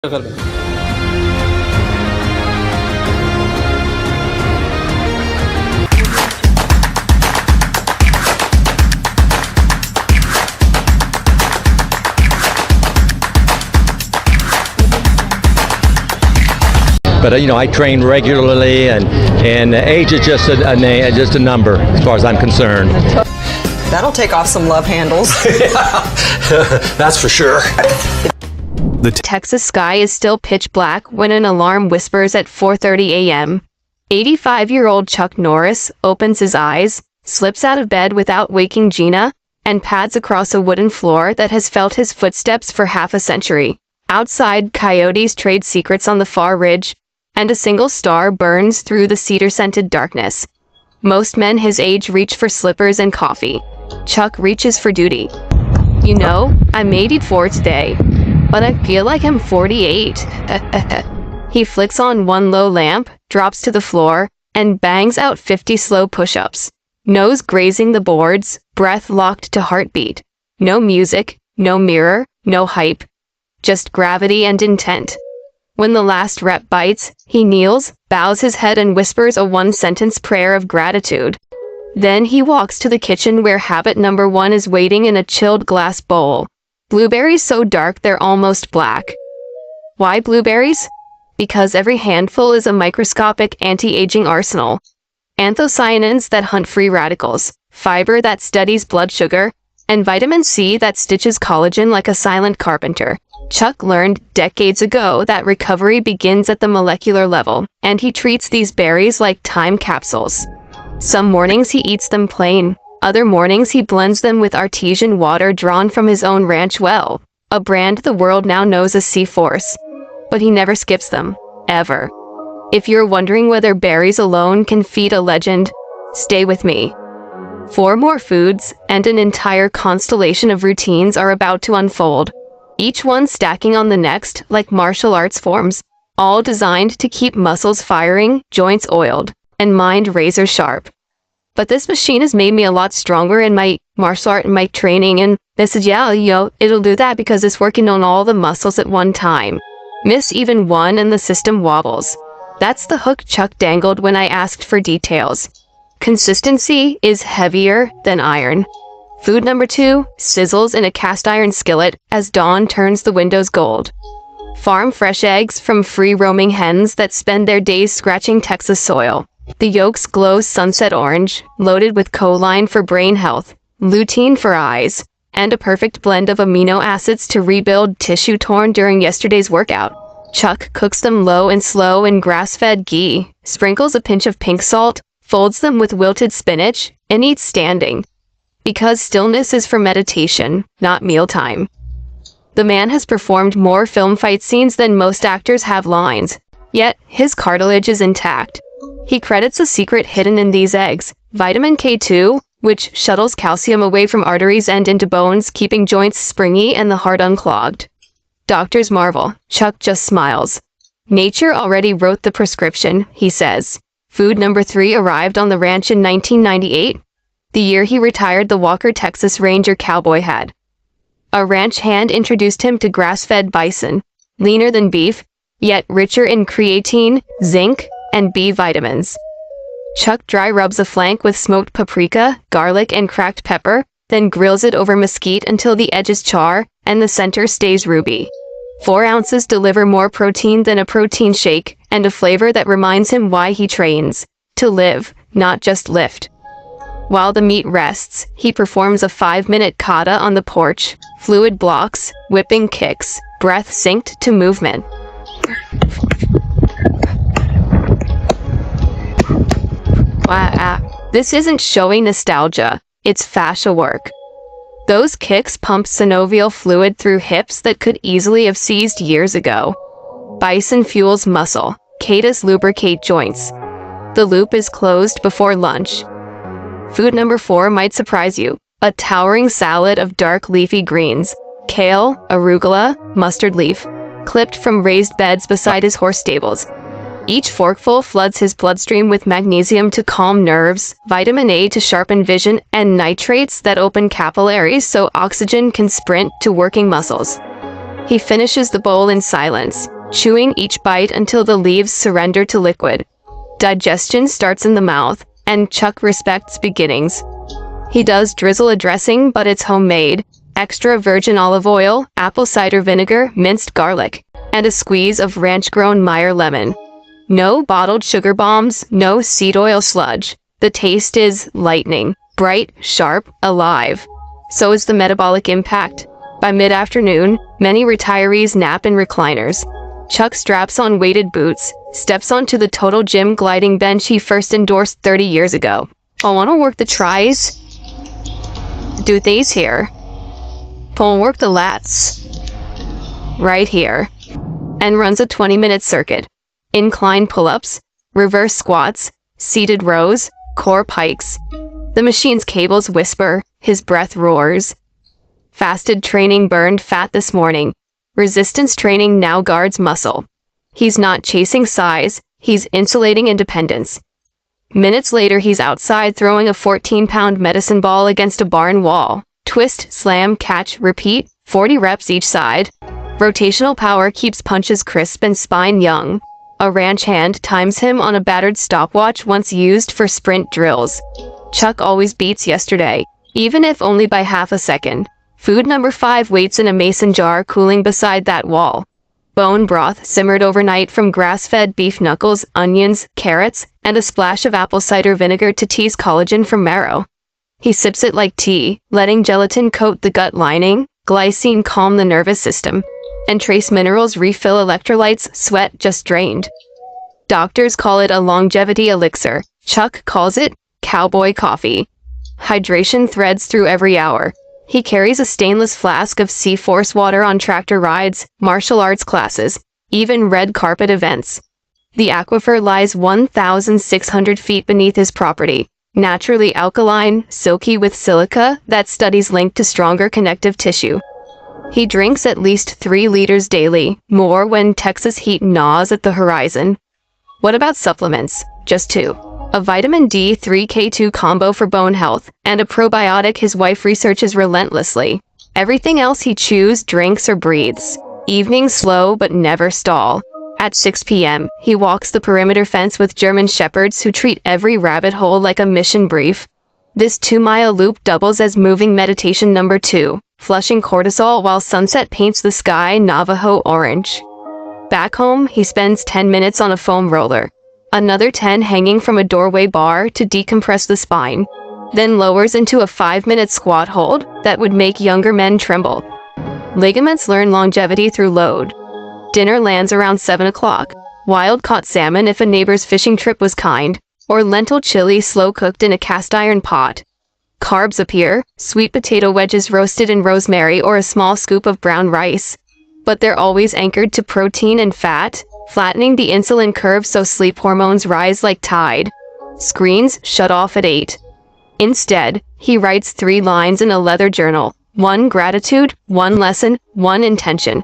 ফেলবেন। But I train regularly, and age is just a name, just a number as far as I'm concerned. That'll take off some love handles. That's for sure. The Texas sky is still pitch black when an alarm whispers at 4:30 a.m. 85-year-old Chuck Norris opens his eyes, slips out of bed without waking Gina, and pads across a wooden floor that has felt his footsteps for half a century. Outside, coyotes trade secrets on the far ridge, and a single star burns through the cedar-scented darkness. Most men his age reach for slippers and coffee. Chuck reaches for duty. You know, I'm 84 today, but I feel like I'm 48. He flicks on one low lamp, drops to the floor, and bangs out 50 slow push-ups. Nose grazing the boards, breath locked to heartbeat. No music, no mirror, no hype. Just gravity and intent. When the last rep bites, he kneels, bows his head and whispers a one-sentence prayer of gratitude. Then he walks to the kitchen where habit number 1 is waiting in a chilled glass bowl. Blueberries so dark they're almost black. Why blueberries? Because every handful is a microscopic anti-aging arsenal. Anthocyanins that hunt free radicals, fiber that steadies blood sugar, and vitamin C that stitches collagen like a silent carpenter. Chuck learned decades ago that recovery begins at the molecular level, and he treats these berries like time capsules. Some mornings he eats them plain. Other mornings he blends them with artesian water drawn from his own ranch well, a brand the world now knows as C-Force. But he never skips them. Ever. If you're wondering whether berries alone can feed a legend, stay with me. 4 more foods, and an entire constellation of routines are about to unfold. Each one stacking on the next like martial arts forms, all designed to keep muscles firing, joints oiled, and mind razor sharp. But this machine has made me a lot stronger in my martial art and my training, and they said, yeah, it'll do that because it's working on all the muscles at one time. Miss even one and the system wobbles. That's the hook Chuck dangled when I asked for details. Consistency is heavier than iron. Food number 2 sizzles in a cast iron skillet as dawn turns the windows gold. Farm fresh eggs from free-roaming hens that spend their days scratching Texas soil. The yolks glow sunset orange, loaded with choline for brain health, lutein for eyes, and a perfect blend of amino acids to rebuild tissue torn during yesterday's workout. Chuck cooks them low and slow in grass-fed ghee, sprinkles a pinch of pink salt, folds them with wilted spinach, and eats standing. Because stillness is for meditation, not mealtime. The man has performed more film fight scenes than most actors have lines, yet his cartilage is intact. He credits a secret hidden in these eggs, vitamin K2, which shuttles calcium away from arteries and into bones, keeping joints springy and the heart unclogged. Doctors marvel. Chuck just smiles. Nature already wrote the prescription, he says. Food number 3 arrived on the ranch in 1998, the year he retired the Walker Texas Ranger cowboy hat. A ranch hand introduced him to grass-fed bison, leaner than beef, yet richer in creatine, zinc, and B vitamins. Chuck dry rubs a flank with smoked paprika, garlic, and cracked pepper, then grills it over mesquite until the edges char and the center stays ruby. 4 ounces deliver more protein than a protein shake, and a flavor that reminds him why he trains. To live, not just lift. While the meat rests, he performs a 5-minute kata on the porch, fluid blocks, whipping kicks, breath synced to movement. Wow, this isn't showing nostalgia, it's fascia work. Those kicks pump synovial fluid through hips that could easily have seized years ago. Bison fuels muscle, catus lubricate joints. The loop is closed before lunch. Food number 4 might surprise you. A towering salad of dark leafy greens, kale, arugula, mustard leaf, clipped from raised beds beside his horse stables. Each forkful floods his bloodstream with magnesium to calm nerves, vitamin A to sharpen vision, and nitrates that open capillaries so oxygen can sprint to working muscles. He finishes the bowl in silence, chewing each bite until the leaves surrender to liquid. Digestion starts in the mouth, and Chuck respects beginnings. He does drizzle a dressing, but it's homemade. Extra virgin olive oil, apple cider vinegar, minced garlic, and a squeeze of ranch-grown Meyer lemon. No bottled sugar bombs, no seed oil sludge. The taste is lightning, bright, sharp, alive. So is the metabolic impact. By mid-afternoon, many retirees nap in recliners. Chuck straps on weighted boots, steps onto the Total Gym gliding bench he first endorsed 30 years ago. I want to work the tries. Do these here. Pull work the lats. Right here. And runs a 20-minute circuit. Incline pull-ups, reverse squats, seated rows, core pikes. The machine's cables whisper, his breath roars. Fasted training burned fat this morning. Resistance training now guards muscle. He's not chasing size, he's insulating independence. Minutes later, he's outside throwing a 14-pound medicine ball against a barn wall. Twist, slam, catch, repeat, 40 reps each side. Rotational power keeps punches crisp and spine young. A ranch hand times him on a battered stopwatch once used for sprint drills. Chuck always beats yesterday, even if only by half a second. Food number 5 waits in a mason jar cooling beside that wall. Bone broth simmered overnight from grass-fed beef knuckles, onions, carrots, and a splash of apple cider vinegar to tease collagen from marrow. He sips it like tea, letting gelatin coat the gut lining, glycine calm the nervous system, and trace minerals refill electrolytes sweat just drained. Doctors call it a longevity elixir. Chuck calls it cowboy coffee. Hydration threads through every hour. He carries a stainless flask of Sea-Force water on tractor rides, martial arts classes, even red carpet events. The aquifer lies 1,600 feet beneath his property, naturally alkaline, silky with silica that studies link to stronger connective tissue. He drinks at least 3 liters daily, more when Texas heat gnaws at the horizon. What about supplements? Just 2. A vitamin D3K2 combo for bone health, and a probiotic his wife researches relentlessly. Everything else he chews, drinks, or breathes. Evenings slow but never stall. At 6 p.m., he walks the perimeter fence with German shepherds who treat every rabbit hole like a mission brief. This 2-mile loop doubles as moving meditation number 2, flushing cortisol while sunset paints the sky Navajo orange. Back home, he spends 10 minutes on a foam roller. Another 10 hanging from a doorway bar to decompress the spine, then lowers into a 5-minute squat hold that would make younger men tremble. Ligaments learn longevity through load. Dinner lands around 7 o'clock. Wild-caught salmon if a neighbor's fishing trip was kind, or lentil chili slow-cooked in a cast-iron pot. Carbs appear, sweet potato wedges roasted in rosemary or a small scoop of brown rice. But they're always anchored to protein and fat, flattening the insulin curve so sleep hormones rise like tide. Screens shut off at 8. Instead, he writes 3 lines in a leather journal. 1 gratitude, 1 lesson, 1 intention.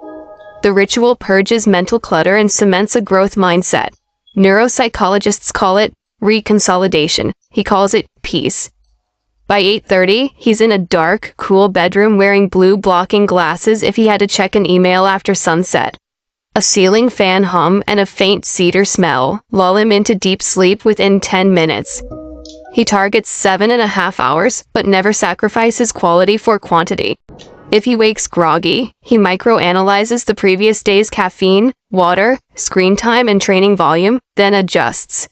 The ritual purges mental clutter and cements a growth mindset. Neuropsychologists call it reconsolidation. He calls it peace. By 8:30, he's in a dark, cool bedroom wearing blue blocking glasses if he had to check an email after sunset. A ceiling fan hum and a faint cedar smell lull him into deep sleep within 10 minutes. He targets 7.5 hours, but never sacrifices quality for quantity. If he wakes groggy, he microanalyzes the previous day's caffeine, water, screen time, and training volume, then adjusts.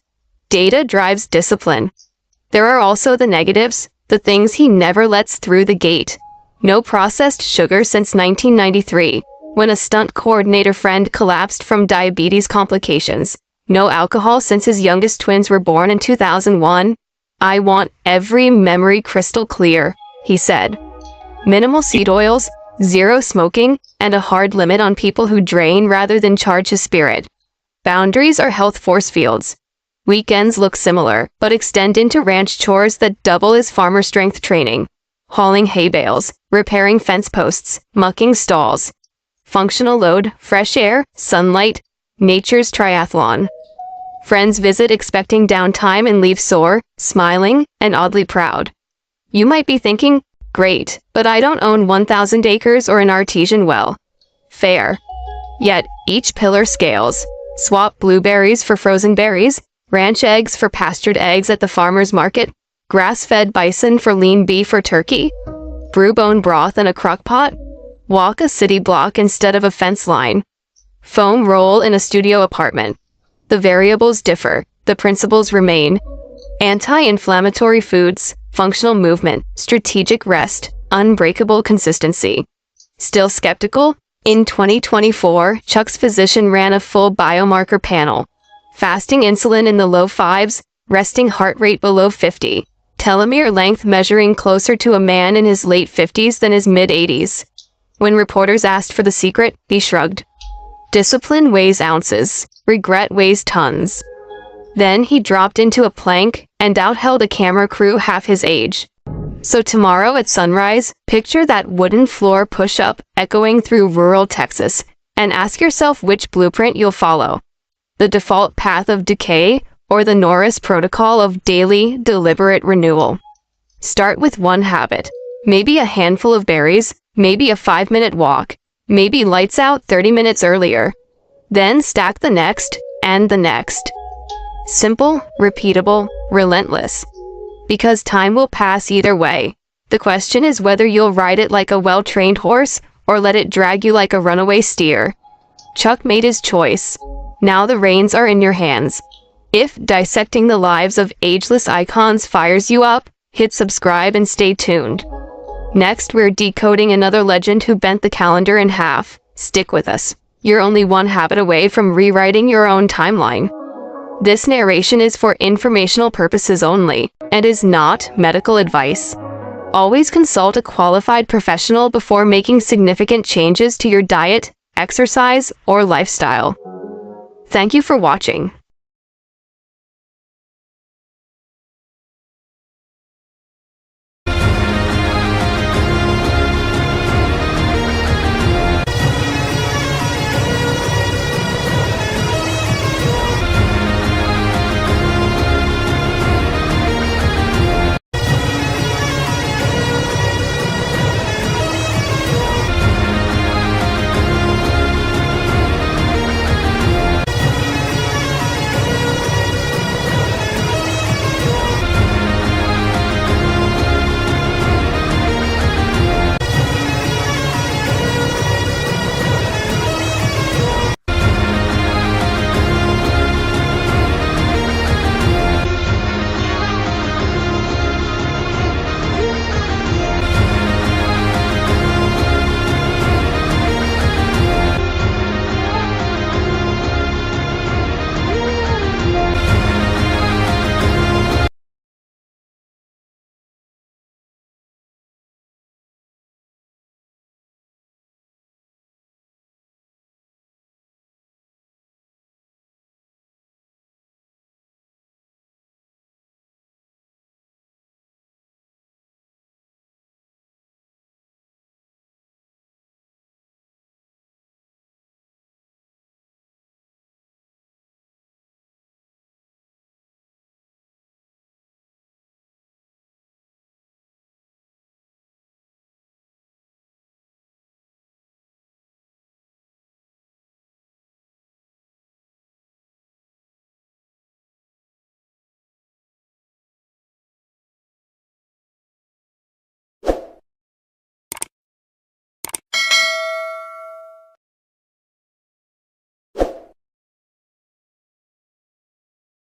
Data drives discipline. There are also the negatives, the things he never lets through the gate. No processed sugar since 1993, when a stunt coordinator friend collapsed from diabetes complications. No alcohol since his youngest twins were born in 2001. I want every memory crystal clear, he said. Minimal seed oils, 0 smoking, and a hard limit on people who drain rather than charge his spirit. Boundaries are health force fields. Weekends look similar, but extend into ranch chores that double as farmer strength training. Hauling hay bales, repairing fence posts, mucking stalls. Functional load, fresh air, sunlight, nature's triathlon. Friends visit expecting downtime and leave sore, smiling, and oddly proud. You might be thinking, great, but I don't own 1,000 acres or an artesian well. Fair. Yet, each pillar scales. Swap blueberries for frozen berries, ranch eggs for pastured eggs at the farmer's market, grass-fed bison for lean beef or turkey, brew bone broth in a crock pot, walk a city block instead of a fence line, foam roll in a studio apartment. The variables differ, the principles remain. Anti-inflammatory foods, functional movement, strategic rest, unbreakable consistency. Still skeptical? In 2024, Chuck's physician ran a full biomarker panel. Fasting insulin in the low 5s, resting heart rate below 50, telomere length measuring closer to a man in his late 50s than his mid-80s. When reporters asked for the secret, he shrugged. Discipline weighs ounces, regret weighs tons. Then he dropped into a plank and outheld a camera crew half his age. So tomorrow at sunrise, picture that wooden floor push-up echoing through rural Texas, and ask yourself which blueprint you'll follow. The default path of decay, or the Norris protocol of daily, deliberate renewal. Start with one habit. Maybe a handful of berries, maybe a 5-minute walk, maybe lights out 30 minutes earlier. Then stack the next, and the next. Simple, repeatable, relentless. Because time will pass either way. The question is whether you'll ride it like a well-trained horse, or let it drag you like a runaway steer. Chuck made his choice. Now the reins are in your hands. If dissecting the lives of ageless icons fires you up, hit subscribe and stay tuned. Next, we're decoding another legend who bent the calendar in half. Stick with us. You're only one habit away from rewriting your own timeline. This narration is for informational purposes only, and is not medical advice. Always consult a qualified professional before making significant changes to your diet, exercise, or lifestyle. Thank you for watching.